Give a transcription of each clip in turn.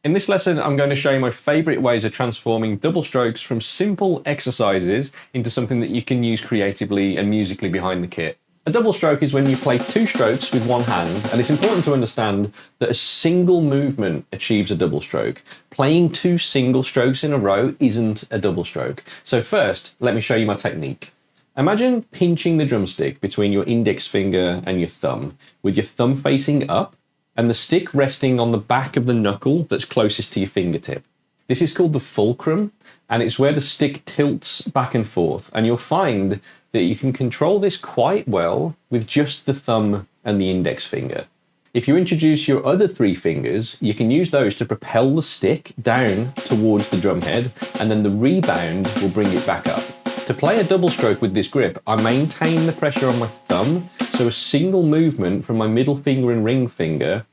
In this lesson, I'm going to show you my favorite ways of transforming double strokes from simple exercises into something that you can use creatively and musically behind the kit. A double stroke is when you play two strokes with one hand, and it's important to understand that a single movement achieves a double stroke. Playing two single strokes in a row isn't a double stroke. So first, let me show you my technique. Imagine pinching the drumstick between your index finger and your thumb, with your thumb facing up and the stick resting on the back of the knuckle that's closest to your fingertip. This is called the fulcrum, and it's where the stick tilts back and forth, and you'll find that you can control this quite well with just the thumb and the index finger. If you introduce your other three fingers, you can use those to propel the stick down towards the drum head, and then the rebound will bring it back up. To play a double stroke with this grip, I maintain the pressure on my thumb, so a single movement from my middle finger and ring finger,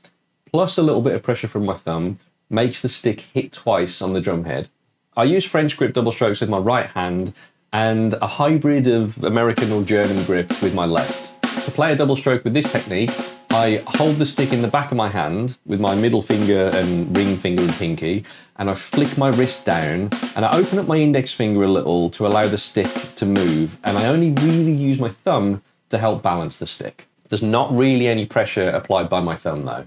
plus a little bit of pressure from my thumb, makes the stick hit twice on the drum head. I use French grip double strokes with my right hand, and a hybrid of American or German grip with my left. To play a double stroke with this technique, I hold the stick in the back of my hand with my middle finger and ring finger and pinky, and I flick my wrist down, and I open up my index finger a little to allow the stick to move, and I only really use my thumb to help balance the stick. There's not really any pressure applied by my thumb though.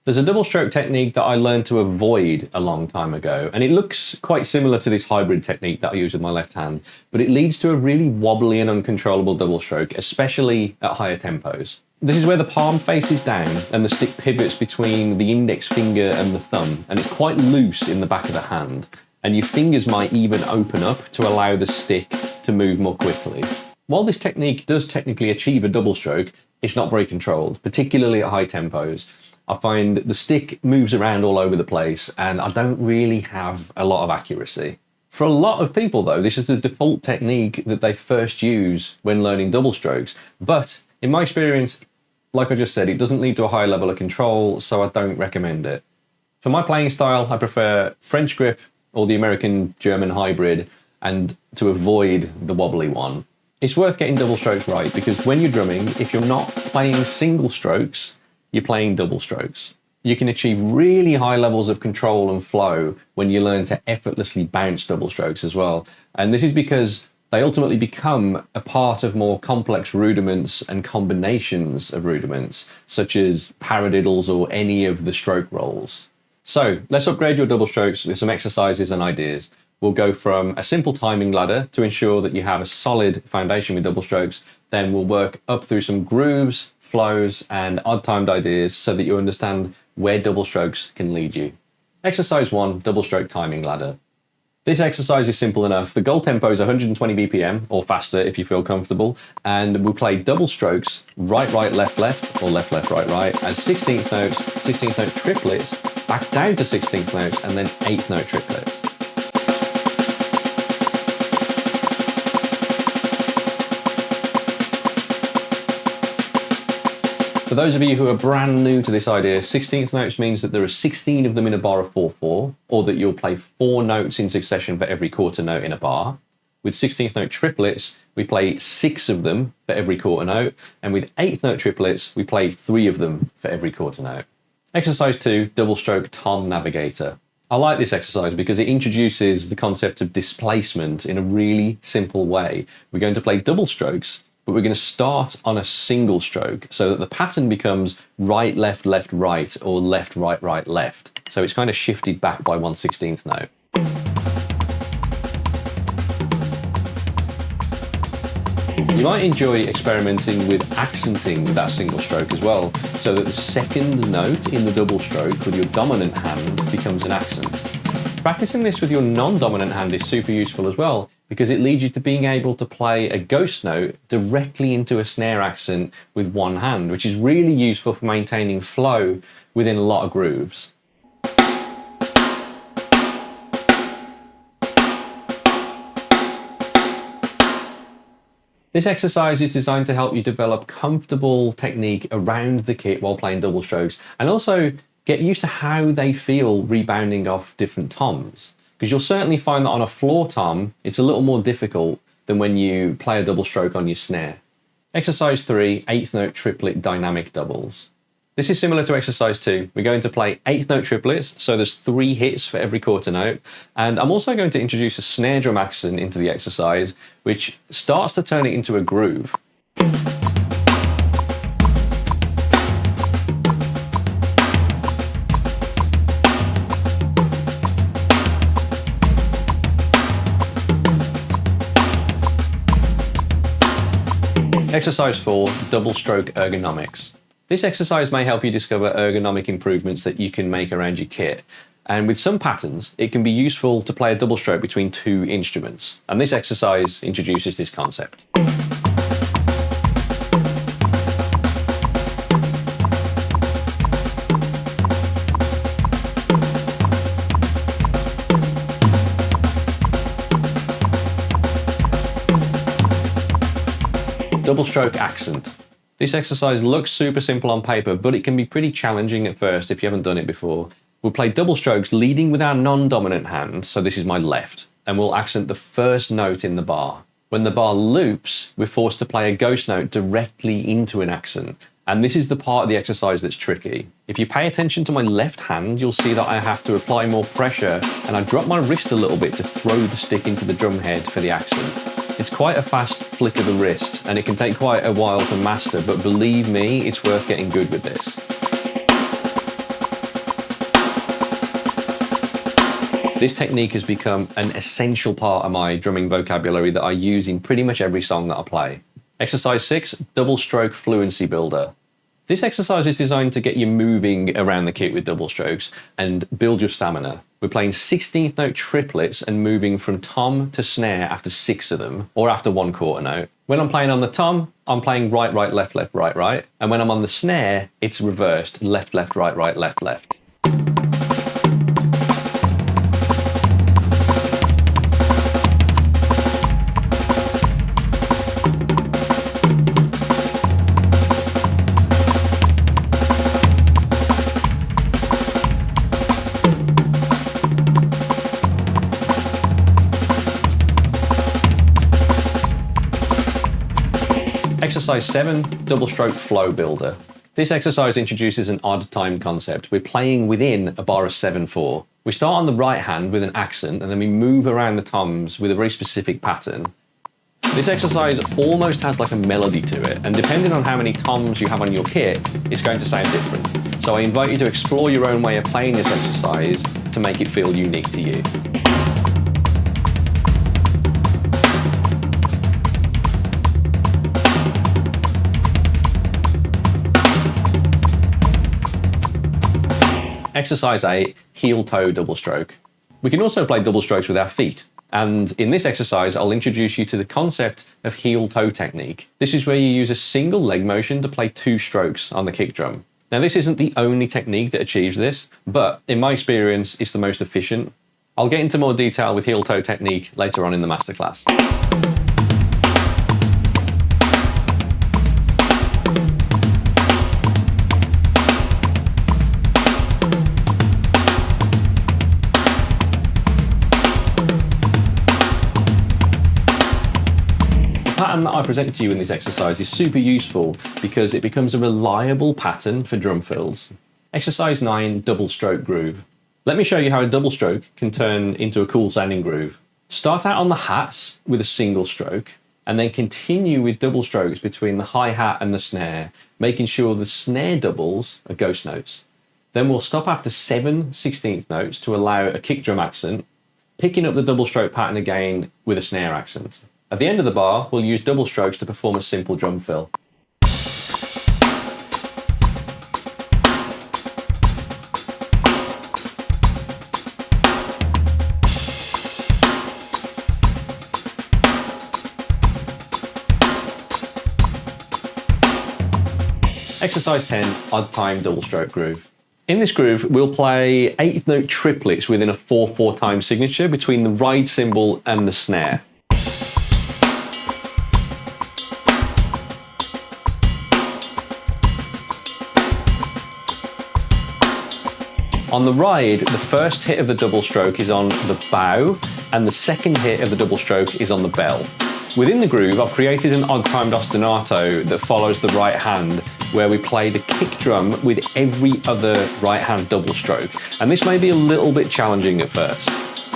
There's a double stroke technique that I learned to avoid a long time ago, and it looks quite similar to this hybrid technique that I use with my left hand, but it leads to a really wobbly and uncontrollable double stroke, especially at higher tempos. This is where the palm faces down and the stick pivots between the index finger and the thumb, and it's quite loose in the back of the hand, and your fingers might even open up to allow the stick to move more quickly. While this technique does technically achieve a double stroke, it's not very controlled, particularly at high tempos. I find the stick moves around all over the place, and I don't really have a lot of accuracy. For a lot of people though, this is the default technique that they first use when learning double strokes, but in my experience, like I just said, it doesn't lead to a high level of control, so I don't recommend it. For my playing style, I prefer French grip or the American-German hybrid, and to avoid the wobbly one. It's worth getting double strokes right, because when you're drumming, if you're not playing single strokes, you're playing double strokes. You can achieve really high levels of control and flow when you learn to effortlessly bounce double strokes as well. And this is because they ultimately become a part of more complex rudiments and combinations of rudiments, such as paradiddles or any of the stroke rolls. So let's upgrade your double strokes with some exercises and ideas. We'll go from a simple timing ladder to ensure that you have a solid foundation with double strokes. Then we'll work up through some grooves, flows, and odd-timed ideas so that you understand where double strokes can lead you. Exercise 1, double stroke timing ladder. This exercise is simple enough. The goal tempo is 120 BPM, or faster if you feel comfortable, and we'll play double strokes, right, right, left, left, or left, left, right, right, as 16th notes, 16th note triplets, back down to 16th notes, and then 8th note triplets. For those of you who are brand new to this idea, 16th notes means that there are 16 of them in a bar of 4/4, or that you'll play 4 notes in succession for every quarter note in a bar. With 16th note triplets, we play 6 of them for every quarter note, and with 8th note triplets, we play 3 of them for every quarter note. Exercise 2, double stroke tom navigator. I like this exercise because it introduces the concept of displacement in a really simple way. We're going to play double strokes, but we're going to start on a single stroke so that the pattern becomes right, left, left, right, or left, right, right, left. So it's kind of shifted back by 1/16th note. You might enjoy experimenting with accenting that single stroke as well, so that the second note in the double stroke with your dominant hand becomes an accent. Practicing this with your non-dominant hand is super useful as well, because it leads you to being able to play a ghost note directly into a snare accent with one hand, which is really useful for maintaining flow within a lot of grooves. This exercise is designed to help you develop comfortable technique around the kit while playing double strokes, and also get used to how they feel rebounding off different toms. Because you'll certainly find that on a floor tom, it's a little more difficult than when you play a double stroke on your snare. Exercise 3, 8th note triplet dynamic doubles. This is similar to exercise 2. We're going to play eighth note triplets, so there's 3 hits for every quarter note. And I'm also going to introduce a snare drum accent into the exercise, which starts to turn it into a groove. Exercise 4, double stroke ergonomics. This exercise may help you discover ergonomic improvements that you can make around your kit. And with some patterns, it can be useful to play a double stroke between 2 instruments. And this exercise introduces this concept. Double stroke accent. This exercise looks super simple on paper, but it can be pretty challenging at first if you haven't done it before. We'll play double strokes leading with our non-dominant hand, so this is my left, and we'll accent the first note in the bar. When the bar loops, we're forced to play a ghost note directly into an accent, and this is the part of the exercise that's tricky. If you pay attention to my left hand, you'll see that I have to apply more pressure, and I drop my wrist a little bit to throw the stick into the drum head for the accent. It's quite a fast flick of the wrist, and it can take quite a while to master, but believe me, it's worth getting good with this. This technique has become an essential part of my drumming vocabulary that I use in pretty much every song that I play. Exercise 6, double stroke fluency builder. This exercise is designed to get you moving around the kit with double strokes and build your stamina. We're playing 16th note triplets and moving from tom to snare after 6 of them, or after 1 quarter note. When I'm playing on the tom, I'm playing right, right, left, left, right, right. And when I'm on the snare, it's reversed, left, left, right, right, left, left. Exercise 7, double stroke flow builder. This exercise introduces an odd time concept. We're playing within a bar of 7/4. We start on the right hand with an accent, and then we move around the toms with a very specific pattern. This exercise almost has like a melody to it, and depending on how many toms you have on your kit, it's going to sound different. So I invite you to explore your own way of playing this exercise to make it feel unique to you. Exercise 8, heel-toe double stroke. We can also play double strokes with our feet. And in this exercise, I'll introduce you to the concept of heel-toe technique. This is where you use a single leg motion to play 2 strokes on the kick drum. Now, this isn't the only technique that achieves this, but in my experience, it's the most efficient. I'll get into more detail with heel-toe technique later on in the masterclass. The pattern that I present to you in this exercise is super useful because it becomes a reliable pattern for drum fills. Exercise 9, double stroke groove. Let me show you how a double stroke can turn into a cool sounding groove. Start out on the hats with a single stroke, and then continue with double strokes between the hi-hat and the snare, making sure the snare doubles are ghost notes. Then we'll stop after 7 16th notes to allow a kick drum accent, picking up the double stroke pattern again with a snare accent. At the end of the bar, we'll use double strokes to perform a simple drum fill. Exercise 10, odd time double stroke groove. In this groove, we'll play 8th note triplets within a 4/4 time signature between the ride cymbal and the snare. On the ride, the first hit of the double stroke is on the bow, and the second hit of the double stroke is on the bell. Within the groove, I've created an odd-timed ostinato that follows the right hand, where we play the kick drum with every other right hand double stroke, and this may be a little bit challenging at first.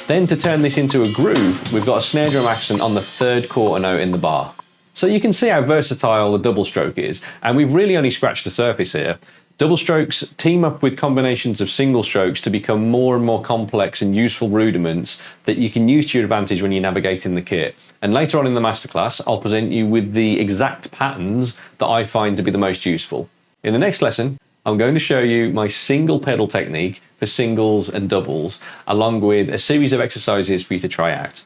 Then to turn this into a groove, we've got a snare drum accent on the third quarter note in the bar. So you can see how versatile the double stroke is, and we've really only scratched the surface here. Double strokes team up with combinations of single strokes to become more and more complex and useful rudiments that you can use to your advantage when you're navigating the kit. And later on in the masterclass, I'll present you with the exact patterns that I find to be the most useful. In the next lesson, I'm going to show you my single pedal technique for singles and doubles, along with a series of exercises for you to try out.